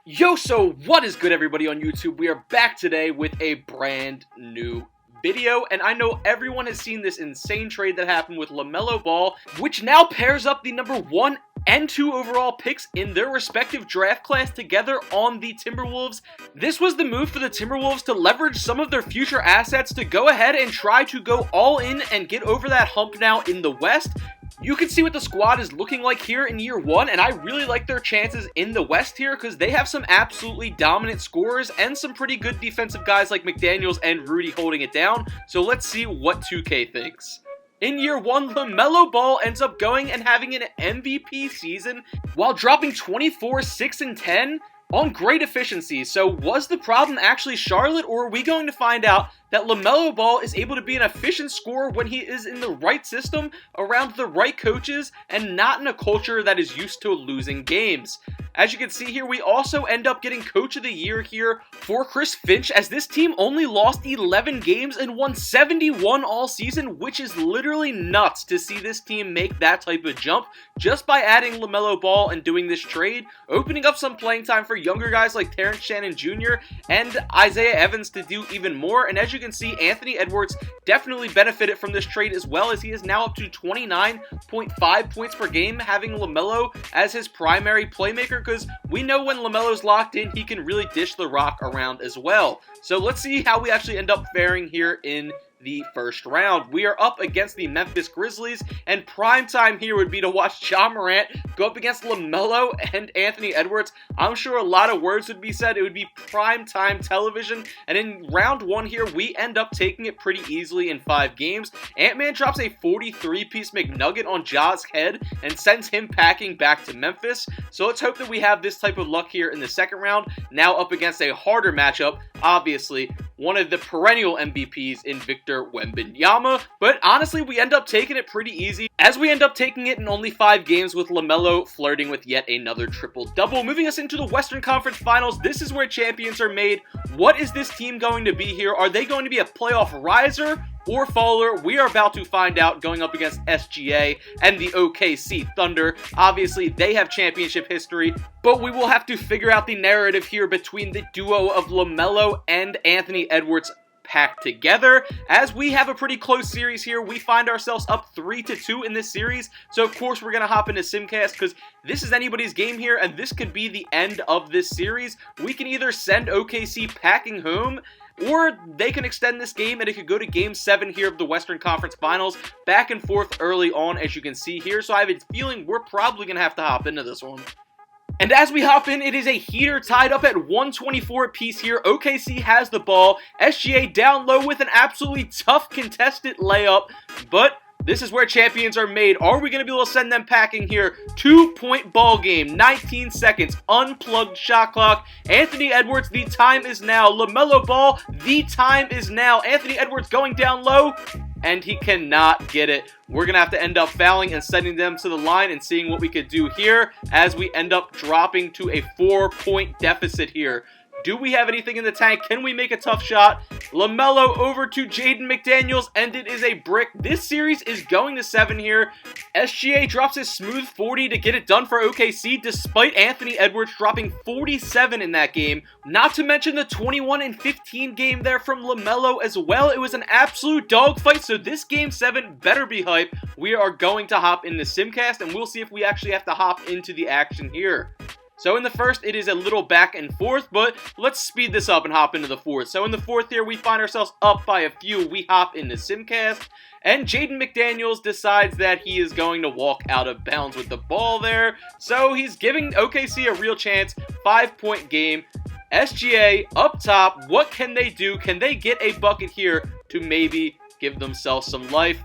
Yo, so what is good, everybody on YouTube? We are back today with a brand new video, and I know everyone has seen this insane trade that happened with Lamelo Ball, which now pairs up the number 1 and 2 overall picks in their respective draft class together on the Timberwolves. This was the move for the Timberwolves to leverage some of their future assets to go ahead and try to go all in and get over that hump now in the West. You can see what the squad is looking like here in year 1, and I really like their chances in the West here because they have some absolutely dominant scorers and some pretty good defensive guys like McDaniels and Rudy holding it down. So let's see what 2K thinks. In year 1, Lamelo Ball ends up going and having an MVP season while dropping 24, 6, and 10 on great efficiency. So was the problem actually Charlotte, or are we going to find out that Lamelo Ball is able to be an efficient scorer when he is in the right system, around the right coaches, and not in a culture that is used to losing games? As you can see here, we also end up getting Coach of the Year here for Chris Finch, as this team only lost 11 games and won 71 all season, which is literally nuts to see this team make that type of jump just by adding Lamelo Ball and doing this trade, opening up some playing time for younger guys like Terrence Shannon Jr. and Isaiah Evans to do even more. And as you can see, Anthony Edwards definitely benefited from this trade as well, as he is now up to 29.5 points per game, having Lamelo as his primary playmaker, because we know when Lamelo's locked in, he can really dish the rock around as well. So let's see how we actually end up faring here in the first round. We are up against the Memphis Grizzlies, and prime time here would be to watch Ja Morant go up against Lamelo and Anthony Edwards. I'm sure a lot of words would be said. It would be prime time television, and in round 1 here, we end up taking it pretty easily in 5 games. Ant-Man drops a 43-piece McNugget on Ja's head and sends him packing back to Memphis. So let's hope that we have this type of luck here in the second round, now up against a harder matchup, obviously one of the perennial MVPs in Victor Wembanyama. But honestly, we end up taking it pretty easy, as we end up taking it in only 5 games with Lamelo flirting with yet another triple-double. Moving us into the Western Conference Finals, this is where champions are made. What is this team going to be here? Are they going to be a playoff riser or faller? We are about to find out, going up against SGA and the OKC Thunder. Obviously, they have championship history, but we will have to figure out the narrative here between the duo of Lamelo and Anthony Edwards packed together. As we have a pretty close series here, we find ourselves up 3-2 in this series. So of course we're going to hop into Simcast, because this is anybody's game here, and this could be the end of this series. We can either send OKC packing home, or they can extend this game and it could go to Game 7 here of the Western Conference Finals, back and forth early on, as you can see here. So I have a feeling we're probably going to have to hop into this one. And as we hop in, it is a heater tied up at 124 apiece here. OKC has the ball. SGA down low with an absolutely tough contested layup, but this is where champions are made. Are we going to be able to send them packing here? 2-point ball game, 19 seconds, unplugged shot clock. Anthony Edwards, the time is now. Lamelo Ball, the time is now. Anthony Edwards going down low, and he cannot get it. We're going to have to end up fouling and sending them to the line and seeing what we could do here, as we end up dropping to a 4-point deficit here. Do we have anything in the tank? Can we make a tough shot? Lamelo over to Jaden McDaniels, and it is a brick. This series is going to 7 here. SGA drops his smooth 40 to get it done for OKC, despite Anthony Edwards dropping 47 in that game. Not to mention the 21 and 15 game there from Lamelo as well. It was an absolute dogfight, so this Game 7 better be hype. We are going to hop into Simcast, and we'll see if we actually have to hop into the action here. So in the first, it is a little back and forth, but let's speed this up and hop into the fourth. So in the fourth here, we find ourselves up by a few. We hop into Simcast, and Jaden McDaniels decides that he is going to walk out of bounds with the ball there. So he's giving OKC a real chance. 5-point game. SGA up top. What can they do? Can they get a bucket here to maybe give themselves some life?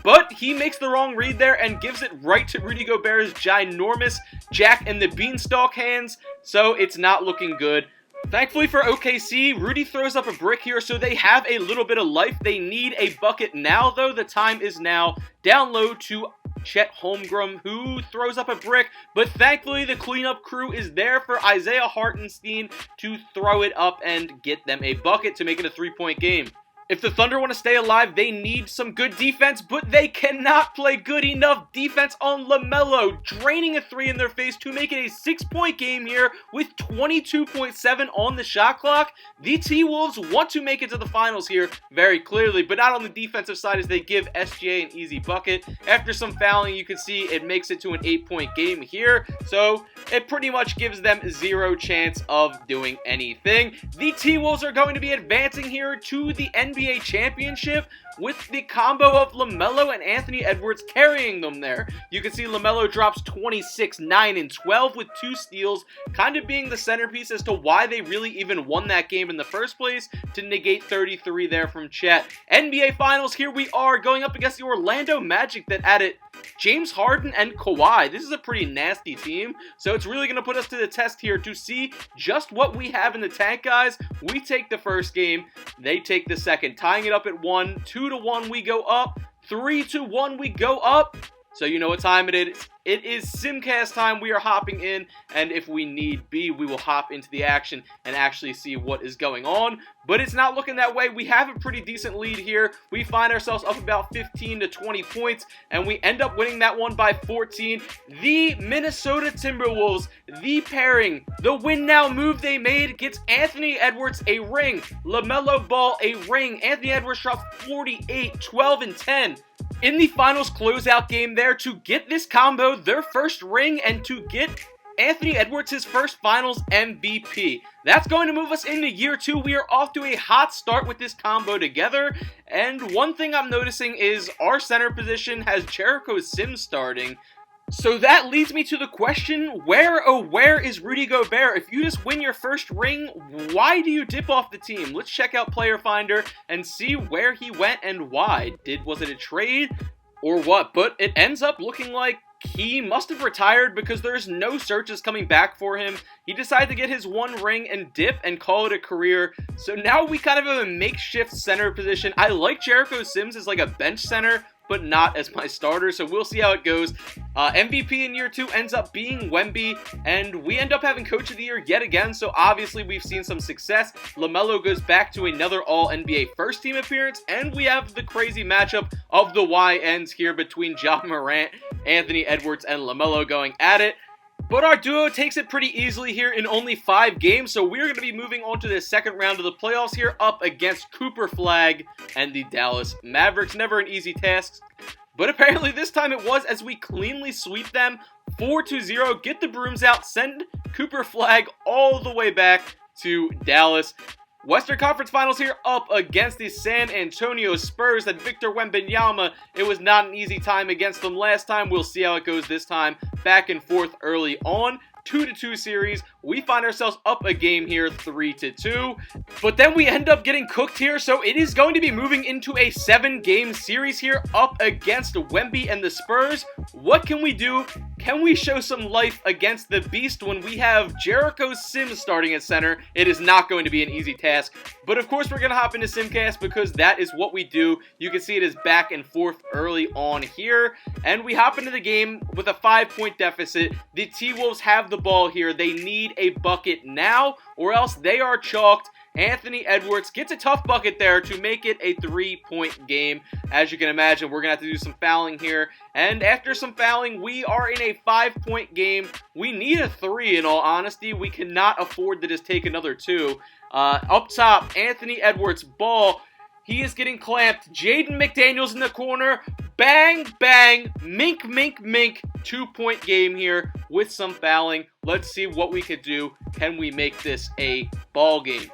But he makes the wrong read there and gives it right to Rudy Gobert's ginormous Jack and the Beanstalk hands, so it's not looking good. Thankfully for OKC, Rudy throws up a brick here, so they have a little bit of life. They need a bucket now, though. The time is now. Down low to Chet Holmgren, who throws up a brick, but thankfully the cleanup crew is there for Isaiah Hartenstein to throw it up and get them a bucket to make it a 3-point game. If the Thunder want to stay alive, they need some good defense, but they cannot play good enough defense on Lamelo, draining a 3 in their face to make it a 6-point game here with 22.7 on the shot clock. The T-Wolves want to make it to the finals here very clearly, but not on the defensive side as they give SGA an easy bucket. After some fouling, you can see it makes it to an 8-point game here, so it pretty much gives them zero chance of doing anything. The T-Wolves are going to be advancing here to the NBA championship with the combo of Lamelo and Anthony Edwards carrying them there. You can see Lamelo drops 26, 9, and 12 with 2 steals, kind of being the centerpiece as to why they really even won that game in the first place, to negate 33 there from Chet. NBA Finals, here we are going up against the Orlando Magic that added James Harden and Kawhi. This is a pretty nasty team, so it's really going to put us to the test here to see just what we have in the tank, guys. We take the first game, they take the second, tying it up at 1, 2-1 we go up, 3-1 we go up. So you know what time it is. It is Simcast time. We are hopping in, and if we need be, we will hop into the action and actually see what is going on. But it's not looking that way. We have a pretty decent lead here. We find ourselves up about 15 to 20 points, and we end up winning that one by 14. The Minnesota Timberwolves, the pairing, the win now move they made gets Anthony Edwards a ring, Lamelo Ball a ring. Anthony Edwards drops 48, 12, and 10. In the finals closeout game there to get this combo their first ring and to get Anthony Edwards his first finals MVP. That's going to move us into year 2. We are off to a hot start with this combo together. And one thing I'm noticing is our center position has Jericho Sims starting. So that leads me to the question, where is Rudy Gobert? If you just win your first ring, why do you dip off the team? Let's check out Player Finder and see where he went and why. Was it a trade or what? But it ends up looking like he must have retired because there's no searches coming back for him. He decided to get his 1 ring and dip and call it a career. So now we kind of have a makeshift center position. I like Jericho Sims as like a bench center, but not as my starter, so we'll see how it goes. MVP in year 2 ends up being Wemby, and we end up having Coach of the Year yet again, so obviously we've seen some success. Lamelo goes back to another All-NBA first-team appearance, and we have the crazy matchup of the YNs here between Ja Morant, Anthony Edwards, and Lamelo going at it. But our duo takes it pretty easily here in only 5 games, so we're going to be moving on to the second round of the playoffs here up against Cooper Flag and the Dallas Mavericks. Never an easy task, but apparently this time it was, as we cleanly sweep them 4-0, get the brooms out, send Cooper Flag all the way back to Dallas. Western Conference Finals here up against the San Antonio Spurs and Victor Wembanyama. It was not an easy time against them last time. We'll see how it goes this time. Back and forth early on. 2-2 series. We find ourselves up a game here, 3-2. But then we end up getting cooked here, so it is going to be moving into a 7-game series here up against Wemby and the Spurs. What can we do? Can we show some life against the Beast when we have Jericho Sims starting at center? It is not going to be an easy task. But of course we're going to hop into Simcast because that is what we do. You can see it is back and forth early on here. And we hop into the game with a 5-point deficit. The T-Wolves have the ball here. They need a bucket now or else they are chalked. Anthony Edwards gets a tough bucket there to make it a 3-point game. As you can imagine, we're going to have to do some fouling here. And after some fouling, we are in a 5-point game. We need a 3 in all honesty. We cannot afford to just take another 2. Up top, Anthony Edwards, ball. He is getting clamped. Jaden McDaniels in the corner. Bang, bang, mink, mink, mink. 2-point game here with some fouling. Let's see what we could do. Can we make this a ball game?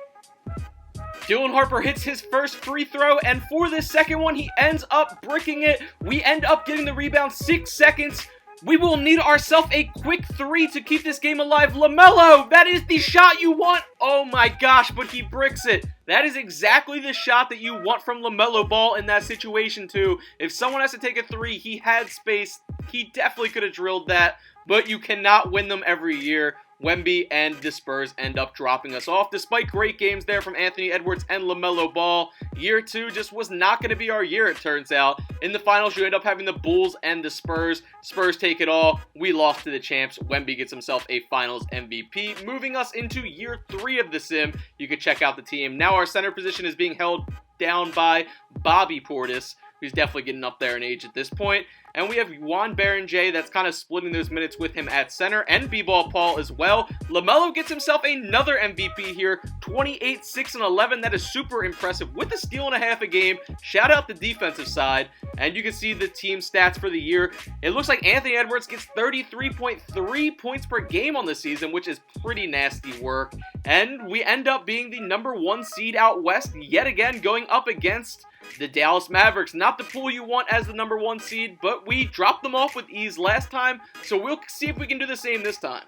Dylan Harper hits his first free throw, and for this second one, he ends up bricking it. We end up getting the rebound, 6 seconds. We will need ourselves a quick 3 to keep this game alive. Lamelo, that is the shot you want. Oh my gosh, but he bricks it. That is exactly the shot that you want from Lamelo Ball in that situation too. If someone has to take a 3, he had space. He definitely could have drilled that, but you cannot win them every year. Wemby and the Spurs end up dropping us off. Despite great games there from Anthony Edwards and Lamelo Ball, year 2 just was not going to be our year, it turns out. In the finals, you end up having the Bulls and the Spurs. Spurs take it all. We lost to the champs. Wemby gets himself a finals MVP, moving us into year 3 of the sim. You can check out the team. Now our center position is being held down by Bobby Portis, who's definitely getting up there in age at this point. And we have Juan Berenjay that's kind of splitting those minutes with him at center, and B-Ball Paul as well. Lamelo gets himself another MVP here, 28, 6, and 11. That is super impressive with a steal and a half a game. Shout out the defensive side. And you can see the team stats for the year. It looks like Anthony Edwards gets 33.3 points per game on the season, which is pretty nasty work. And we end up being the #1 seed out west yet again, going up against the Dallas Mavericks. Not the pool you want as the #1 seed, but we dropped them off with ease last time, so we'll see if we can do the same this time.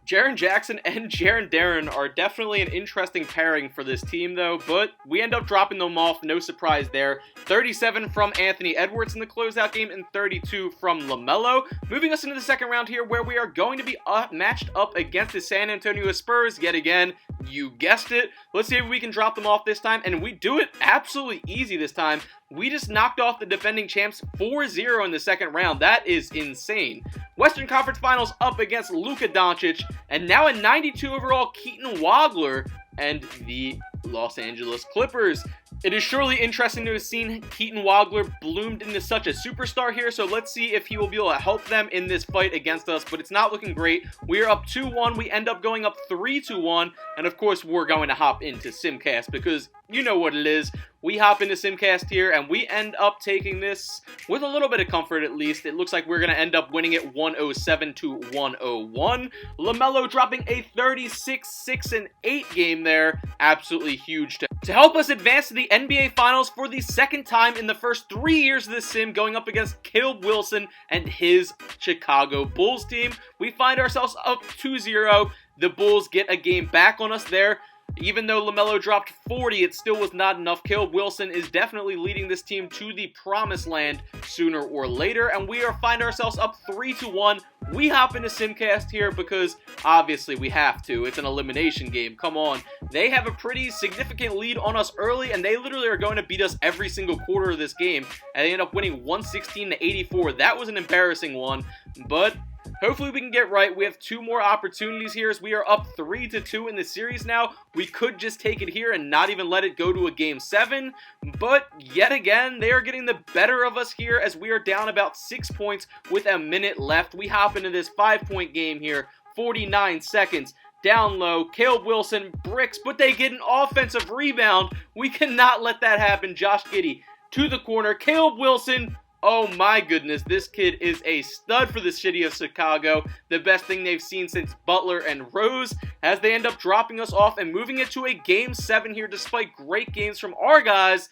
Jaren Jackson and Jaren Darren are definitely an interesting pairing for this team, though, but we end up dropping them off, no surprise there. 37 from Anthony Edwards in the closeout game and 32 from Lamelo. Moving us into the second round here, where we are going to be matched up against the San Antonio Spurs yet again. You guessed it. Let's see if we can drop them off this time, and we do it absolutely easy this time. We just knocked off the defending champs 4-0 in the second round. That is insane. Western Conference Finals up against Luka Doncic, and now a 92 overall Keaton Wagler and the Los Angeles Clippers. It is surely interesting to have seen Keaton Wagler bloomed into such a superstar here, so let's see if he will be able to help them in this fight against us, but it's not looking great. We are up 2-1, we end up going up 3-1, and of course we're going to hop into Simcast because you know what it is. We hop into Simcast here, and we end up taking this with a little bit of comfort at least. It looks like we're going to end up winning it 107-101. Lamelo dropping a 36, 6, and 8 game there. Absolutely huge to help us advance to the NBA Finals for the second time in the first 3 years of this sim, going up against Caleb Wilson and his Chicago Bulls team. We find ourselves up 2-0. The Bulls get a game back on us there. Even though Lamelo dropped 40, it still was not enough. Caleb Wilson is definitely leading this team to the promised land sooner or later, and we find ourselves up 3-1. We hop into Simcast here because obviously we have to. It's an elimination game. Come on. They have a pretty significant lead on us early, and they literally are going to beat us every single quarter of this game, and they end up winning 116-84. That was an embarrassing one, but hopefully we can get right. We have 2 more opportunities here as we are up 3-2 in the series now. We could just take it here and not even let it go to a game 7. But yet again, they are getting the better of us here as we are down about 6 points with a minute left. We hop into this 5-point game here. 49 seconds. Down low. Caleb Wilson bricks, but they get an offensive rebound. We cannot let that happen. Josh Giddey to the corner. Caleb Wilson. Oh my goodness, this kid is a stud for the city of Chicago. The best thing they've seen since Butler and Rose, as they end up dropping us off and moving it to a Game 7 here despite great games from our guys.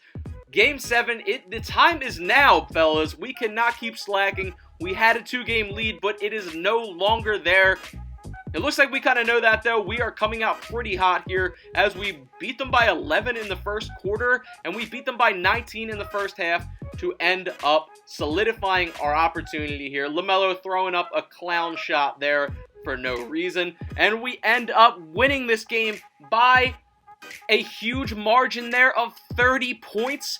Game 7, the time is now, fellas. We cannot keep slacking. We had a 2-game lead, but it is no longer there. It looks like we kind of know that, though. We are coming out pretty hot here as we beat them by 11 in the first quarter, and we beat them by 19 in the first half to end up solidifying our opportunity here. Lamelo throwing up a clown shot there for no reason, and we end up winning this game by a huge margin there of 30 points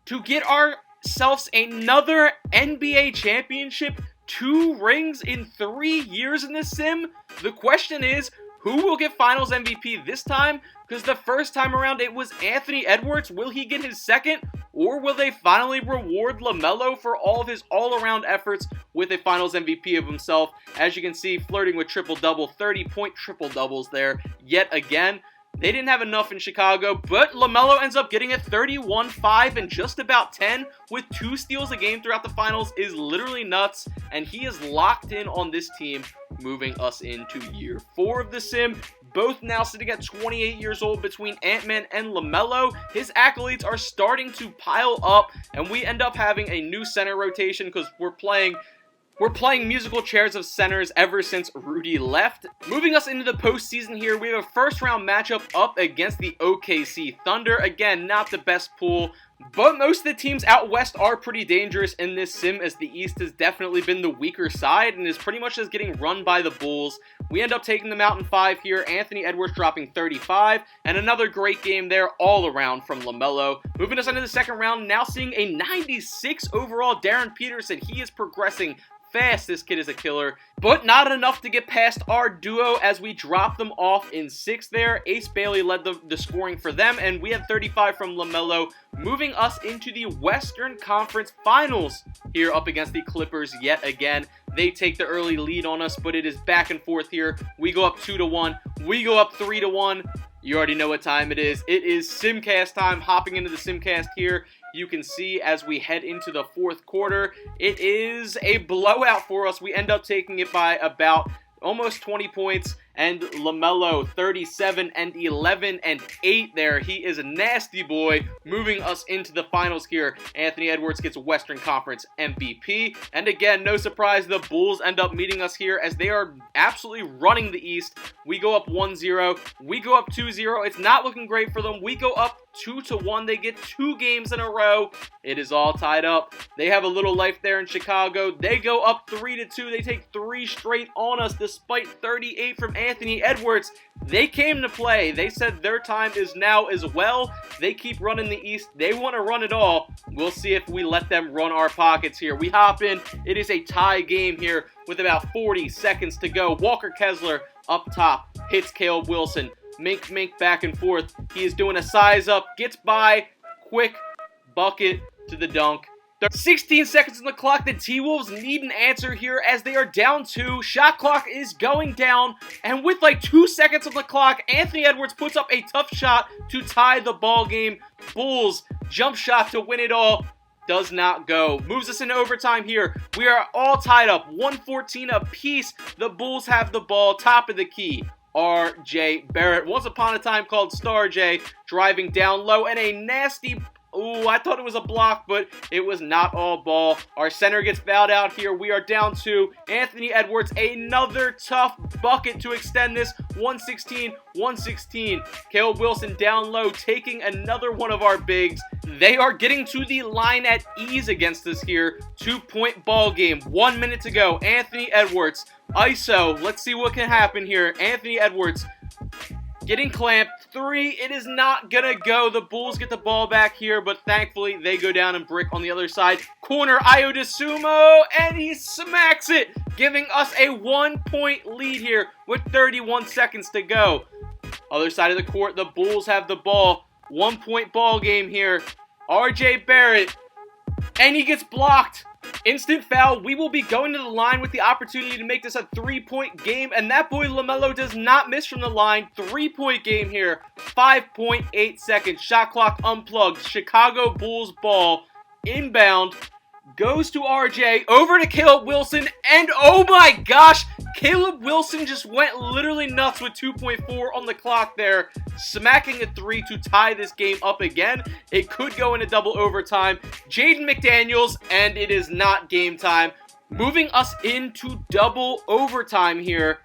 to get ourselves another NBA championship. 2 rings in 3 years in this sim. The question is, who will get Finals MVP this time? Because the first time around it was Anthony Edwards. Will he get his second? Or will they finally reward Lamelo for all of his all-around efforts with a Finals MVP of himself? As you can see, flirting with triple-double, 30-point triple-doubles there yet again. They didn't have enough in Chicago, but Lamelo ends up getting a 31, 5, and just about 10 with 2 steals a game throughout the finals is literally nuts, and he is locked in on this team, moving us into year 4 of the sim. Both now sitting at 28 years old between Ant-Man and Lamelo. His accolades are starting to pile up, and we end up having a new center rotation because we're playing musical chairs of centers ever since Rudy left. Moving us into the postseason here, we have a first round matchup up against the OKC Thunder. Again, not the best pool, But most of the teams out west are pretty dangerous in this sim, as the East has definitely been the weaker side and is pretty much just getting run by the Bulls. We end up taking them out in 5 here. Anthony Edwards dropping 35, and another great game there all around from Lamelo. Moving us into the second round, now seeing a 96 overall Darren Peterson. He is progressing fast. This kid is a killer, but not enough to get past our duo as we drop them off in 6 there. Ace Bailey led the scoring for them, and we had 35 from Lamelo, moving us into the Western Conference Finals here up against the Clippers yet again. They take the early lead on us, but it is back and forth here. We go up 2-1. We go up 3-1. You already know what time it is. It is Simcast time. Hopping into the Simcast here, you can see as we head into the fourth quarter, it is a blowout for us. We end up taking it by about almost 20 points, and Lamelo 37 and 11 and 8 there. He is a nasty boy, moving us into the finals here. Anthony Edwards gets Western Conference MVP, and again, no surprise, the Bulls end up meeting us here as they are absolutely running the East. We go up 1-0, we go up 2-0. It's not looking great for them. We go up 2-1. They get 2 games in a row. It is all tied up. They have a little life there in Chicago. They go up 3-2. They take 3 straight on us despite 38 from Anthony Edwards. They came to play. They said their time is now as well. They keep running the East. They want to run it all. We'll see if we let them run our pockets here. We hop in. It is a tie game here with about 40 seconds to go. Walker Kessler up top hits Caleb Wilson. Mink back and forth. He is doing a size up. Gets by. Quick bucket to the dunk. 16 seconds on the clock. The T-Wolves need an answer here as they are down 2. Shot clock is going down. And with like 2 seconds on the clock, Anthony Edwards puts up a tough shot to tie the ball game. Bulls jump shot to win it all. Does not go. Moves us into overtime here. We are all tied up. 114 apiece. The Bulls have the ball. Top of the key. R.J. Barrett. Once upon a time called Star J. Driving down low and a nasty... Ooh, I thought it was a block, but it was not all ball. Our center gets fouled out here. We are down 2. Anthony Edwards, another tough bucket to extend this. 116. Caleb Wilson down low, taking another one of our bigs. They are getting to the line at ease against us here. 2-point ball game. 1 minute to go. Anthony Edwards, ISO. Let's see what can happen here. Anthony Edwards getting clamped. 3, it is not gonna go. The Bulls get the ball back here, but thankfully they go down and brick on the other side. Corner, Ayo DeSumo, and he smacks it, giving us a 1-point lead here with 31 seconds to go. Other side of the court, the Bulls have the ball. 1-point ball game here. RJ Barrett, and he gets blocked. Instant foul. We will be going to the line with the opportunity to make this a 3-point game, and that boy Lamelo does not miss from the line. 3-point game here. 5.8 seconds. Shot clock unplugged. Chicago Bulls ball. Inbound. Goes to RJ. Over to Caleb Wilson, and oh my gosh, Caleb Wilson just went literally nuts with 2.4 on the clock there, smacking a 3 to tie this game up again. It could go into double overtime. Jaden McDaniels, and it is not game time. Moving us into double overtime here.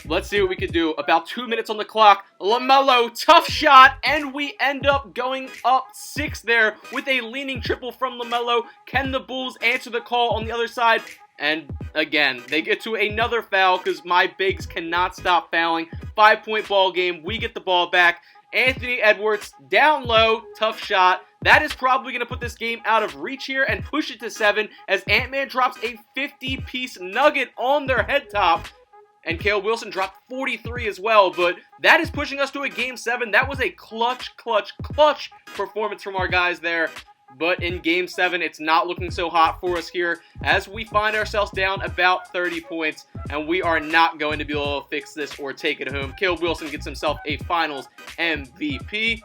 Let's see what we can do. About 2 minutes on the clock. Lamelo, tough shot, and we end up going up 6 there with a leaning triple from Lamelo. Can the Bulls answer the call on the other side? And again, they get to another foul because my bigs cannot stop fouling. 5-point ball game. We get the ball back. Anthony Edwards down low, tough shot. That is probably going to put this game out of reach here and push it to 7 as Ant-Man drops a 50-piece nugget on their head top. And Caleb Wilson dropped 43 as well, but that is pushing us to a Game 7. That was a clutch performance from our guys there. But in Game 7, it's not looking so hot for us here as we find ourselves down about 30 points, and we are not going to be able to fix this or take it home. Caleb Wilson gets himself a Finals MVP.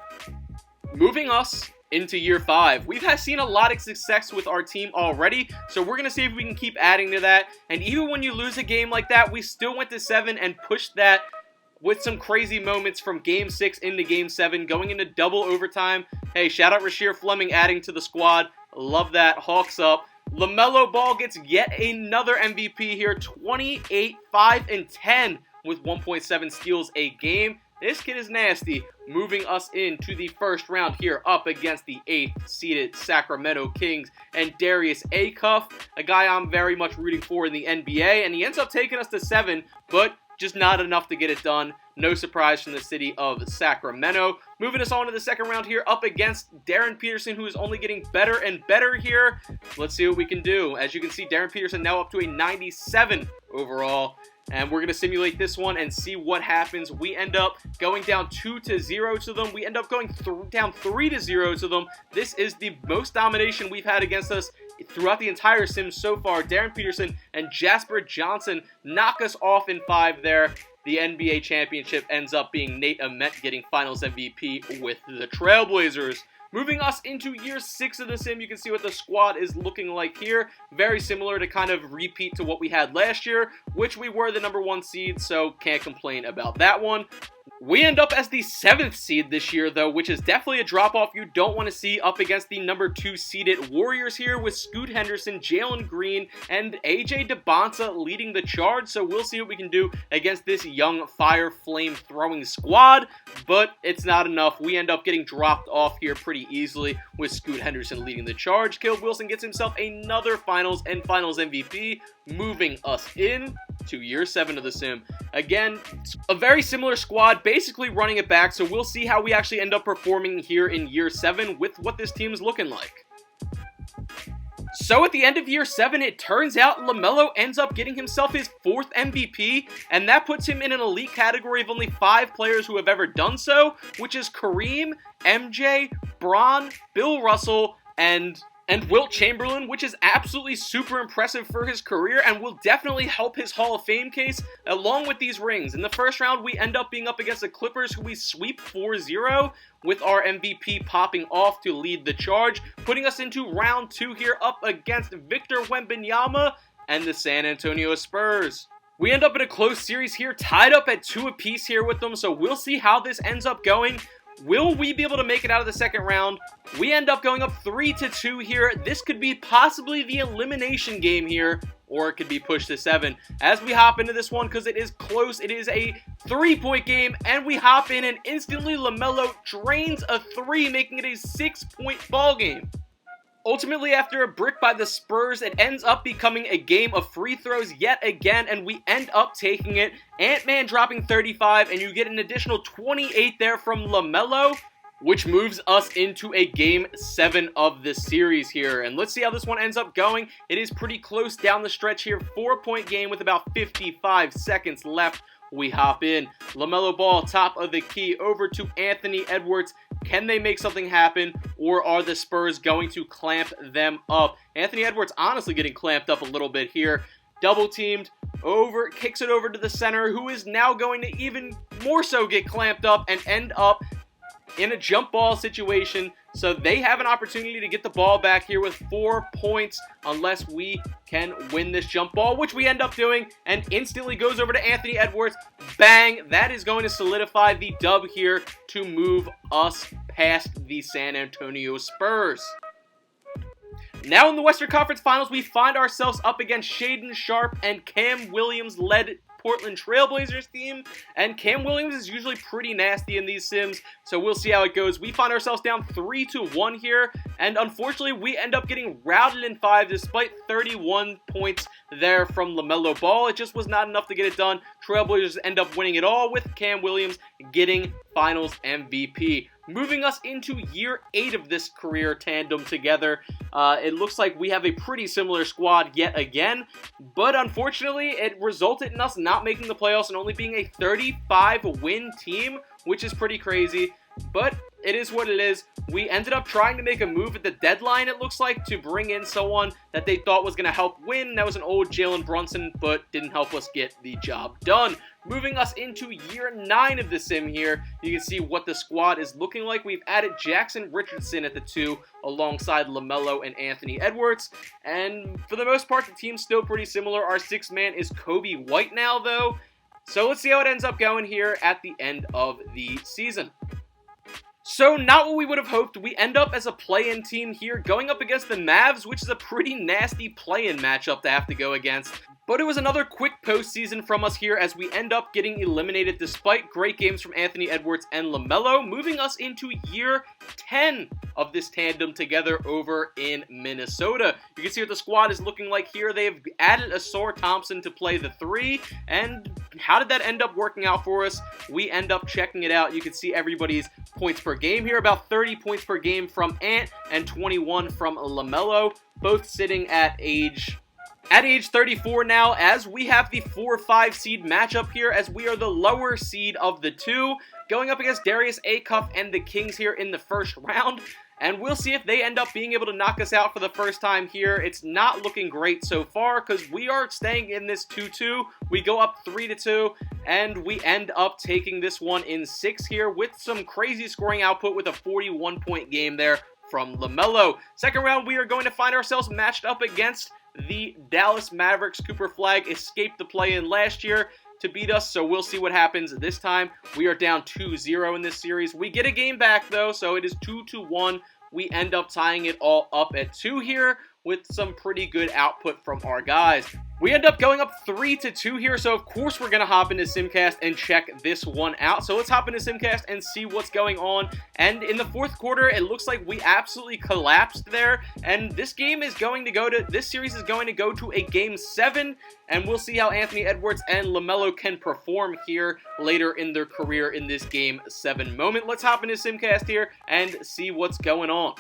Moving us into year 5. We've seen a lot of success with our team already, so we're going to see if we can keep adding to that. And even when you lose a game like that, we still went to 7 and pushed that with some crazy moments from Game 6 into Game 7, going into double overtime. Hey, shout out Rasheer Fleming adding to the squad. Love that. Hawks up. LaMelo Ball gets yet another MVP here. 28, 5, and 10 with 1.7 steals a game. This kid is nasty. Moving us into the first round here up against the 8th seeded Sacramento Kings and Darius Acuff, a guy I'm very much rooting for in the NBA, and he ends up taking us to 7, but just not enough to get it done. No surprise from the city of Sacramento. Moving us on to the second round here up against Darren Peterson, who is only getting better and better here. Let's see what we can do. As you can see, Darren Peterson now up to a 97 overall. And we're going to simulate this one and see what happens. We end up going down 2-0 to them. We end up going down 3-0 to them. This is the most domination we've had against us throughout the entire sim so far. Darren Peterson and Jasper Johnson knock us off in 5 there. The NBA championship ends up being Nate Ament getting Finals MVP with the Trailblazers. Moving us into year 6 of the sim, you can see what the squad is looking like here. Very similar to kind of repeat to what we had last year, which we were the number 1 seed, so can't complain about that one. We end up as the 7th seed this year, though, which is definitely a drop-off you don't want to see up against the number 2 seeded Warriors here with Scoot Henderson, Jalen Green, and AJ DeBonta leading the charge. So we'll see what we can do against this young fire flame throwing squad, but it's not enough. We end up getting dropped off here pretty easily with Scoot Henderson leading the charge. Caleb Wilson gets himself another Finals and Finals MVP, moving us in to year 7 of the sim. Again, a very similar squad, basically running it back, so we'll see how we actually end up performing here in year 7 with what this team is looking like. So at the end of year 7, it turns out Lamelo ends up getting himself his 4th MVP, and that puts him in an elite category of only 5 players who have ever done so, which is Kareem, MJ, Bron, Bill Russell, and Wilt Chamberlain, which is absolutely super impressive for his career and will definitely help his Hall of Fame case along with these rings. In the first round, we end up being up against the Clippers, who we sweep 4-0 with our MVP popping off to lead the charge, putting us into round 2 here up against Victor Wembanyama and the San Antonio Spurs. We end up in a close series here, tied up at 2 apiece here with them, so we'll see how this ends up going. Will we be able to make it out of the second round? We end up going up 3-2 here. This could be possibly the elimination game here, or it could be pushed to 7. As we hop into this one, because it is close, it is a 3-point game, and we hop in and instantly Lamelo drains a 3, making it a 6-point ball game. Ultimately, after a brick by the Spurs, it ends up becoming a game of free throws yet again, and we end up taking it. Ant-Man dropping 35, and you get an additional 28 there from Lamelo, which moves us into a game 7 of the series here. And let's see how this one ends up going. It is pretty close down the stretch here. 4-point game with about 55 seconds left. We hop in. Lamelo Ball, top of the key, over to Anthony Edwards. Can they make something happen, or are the Spurs going to clamp them up? Anthony Edwards honestly getting clamped up a little bit here. Double teamed, over, kicks it over to the center, who is now going to even more so get clamped up and end up in a jump ball situation. So they have an opportunity to get the ball back here with 4 points unless we can win this jump ball, which we end up doing, and instantly goes over to Anthony Edwards. Bang! That is going to solidify the dub here to move us past the San Antonio Spurs. Now in the Western Conference Finals, we find ourselves up against Shaedon Sharpe and Cam Williams-led Portland Trailblazers team, and Cam Williams is usually pretty nasty in these sims, so we'll see how it goes. We find ourselves down 3-1 here, and unfortunately we end up getting routed in 5 despite 31 points there from Lamelo Ball. It just was not enough to get it done. Trailblazers end up winning it all with Cam Williams getting Finals MVP. Moving us into year 8 of this career tandem together, it looks like we have a pretty similar squad yet again, but unfortunately it resulted in us not making the playoffs and only being a 35-win team, which is pretty crazy, but it is what it is. We ended up trying to make a move at the deadline, it looks like, to bring in someone that they thought was going to help win. That was an old Jalen Brunson, but didn't help us get the job done. Moving us into year 9 of the sim here, you can see what the squad is looking like. We've added Jackson Richardson at the 2 alongside Lamelo and Anthony Edwards. And for the most part, the team's still pretty similar. Our 6th man is Kobe White now, though. So let's see how it ends up going here at the end of the season. So not what we would have hoped. We end up as a play-in team here going up against the Mavs, which is a pretty nasty play-in matchup to have to go against. But it was another quick postseason from us here as we end up getting eliminated despite great games from Anthony Edwards and Lamelo, moving us into year 10 of this tandem together over in Minnesota. You can see what the squad is looking like here. They've added Asar Thompson to play the 3, and how did that end up working out for us? We end up checking it out. You can see everybody's points per game here, about 30 points per game from Ant and 21 from Lamelo, both sitting at age 34 now, as we have the 4-5 seed matchup here, as we are the lower seed of the two, going up against Darius Acuff and the Kings here in the first round. And we'll see if they end up being able to knock us out for the first time here. It's not looking great so far because we are staying in this 2-2. We go up 3-2, and we end up taking this one in 6 here with some crazy scoring output with a 41-point game there from Lamelo. Second round, we are going to find ourselves matched up against the Dallas Mavericks. Cooper Flagg escaped the play-in last year to beat us, so we'll see what happens this time. We are down 2-0 in this series. We get a game back, though, so it is 2-1. We end up tying it all up at 2 here with some pretty good output from our guys. We end up going up 3-2 here, so of course we're going to hop into Simcast and check this one out. So let's hop into Simcast and see what's going on. And in the fourth quarter, it looks like we absolutely collapsed there, and this series is going to go to a Game 7, and we'll see how Anthony Edwards and Lamelo can perform here later in their career in this Game 7 moment. Let's hop into Simcast here and see what's going on.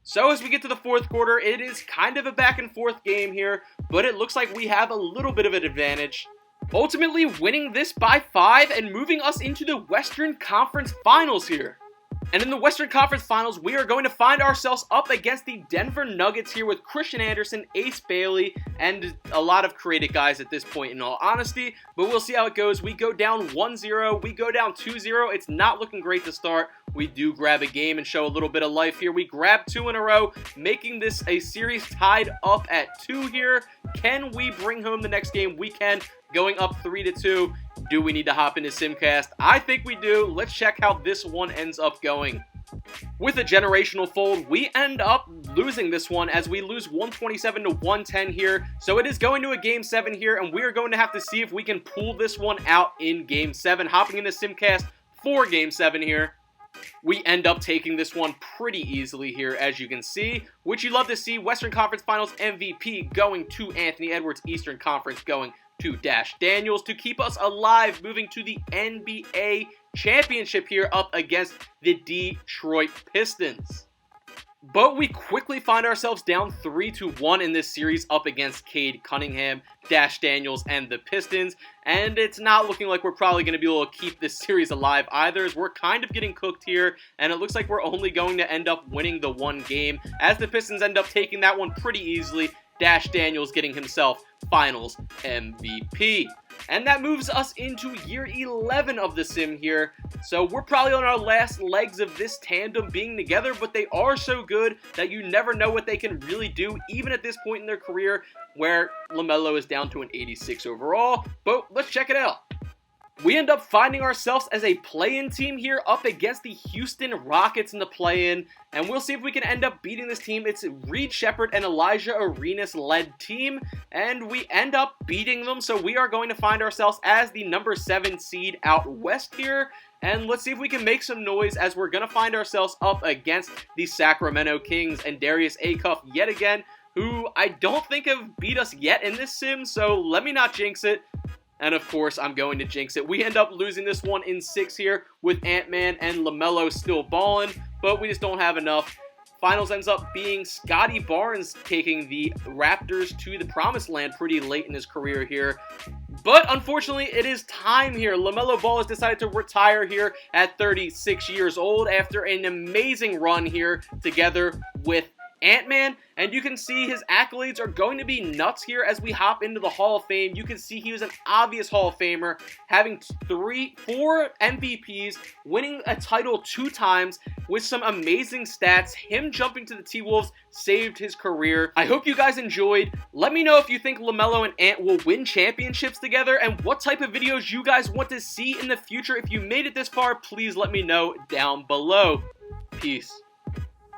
So as we get to the fourth quarter, it is kind of a back and forth game here, but it looks like we have a little bit of an advantage, ultimately winning this by 5 and moving us into the Western Conference Finals here. And in the Western Conference Finals, we are going to find ourselves up against the Denver Nuggets here with Christian Anderson, Ace Bailey, and a lot of creative guys at this point, in all honesty. But we'll see how it goes. We go down 1-0. We go down 2-0. It's not looking great to start. We do grab a game and show a little bit of life here. We grab 2 in a row, making this a series tied up at 2 here. Can we bring home the next game? We can. Going up 3-2. Do we need to hop into Simcast? I think we do. Let's check how this one ends up going. With a generational fold, we end up losing this one as we lose 127-110 here. So it is going to a Game 7 here, and we are going to have to see if we can pull this one out in Game 7. Hopping into Simcast for Game 7 here. We end up taking this one pretty easily here, as you can see, which you love to see. Western Conference Finals MVP going to Anthony Edwards, Eastern Conference going to Dash Daniels to keep us alive, moving to the NBA Championship here up against the Detroit Pistons. But we quickly find ourselves down 3-1 in this series up against Cade Cunningham, Dash Daniels, and the Pistons. And it's not looking like we're probably going to be able to keep this series alive either, as we're kind of getting cooked here, and it looks like we're only going to end up winning the one game, as the Pistons end up taking that one pretty easily. Dash Daniels getting himself Finals MVP. And that moves us into year 11 of the sim here. So we're probably on our last legs of this tandem being together, but they are so good that you never know what they can really do, even at this point in their career, where Lamelo is down to an 86 overall. But let's check it out. We end up finding ourselves as a play-in team here up against the Houston Rockets in the play-in, and we'll see if we can end up beating this team. It's Reed Shepherd and Elijah Arenas-led team, and we end up beating them, so we are going to find ourselves as the number 7 seed out west here, and let's see if we can make some noise as we're going to find ourselves up against the Sacramento Kings and Darius Acuff yet again, who I don't think have beat us yet in this sim, so let me not jinx it. And of course, I'm going to jinx it. We end up losing this one in 6 here with Ant-Man and Lamelo still balling, but we just don't have enough. Finals ends up being Scotty Barnes taking the Raptors to the promised land pretty late in his career here. But unfortunately, it is time here. LaMelo Ball has decided to retire here at 36 years old after an amazing run here together with Ant-Man, and you can see his accolades are going to be nuts here as we hop into the Hall of Fame. You can see he was an obvious Hall of Famer, having 4 MVPs, winning a title 2 times with some amazing stats. Him jumping to the T-Wolves saved his career. I hope you guys enjoyed. Let me know if you think LaMelo and Ant will win championships together and what type of videos you guys want to see in the future. If you made it this far, please let me know down below. Peace.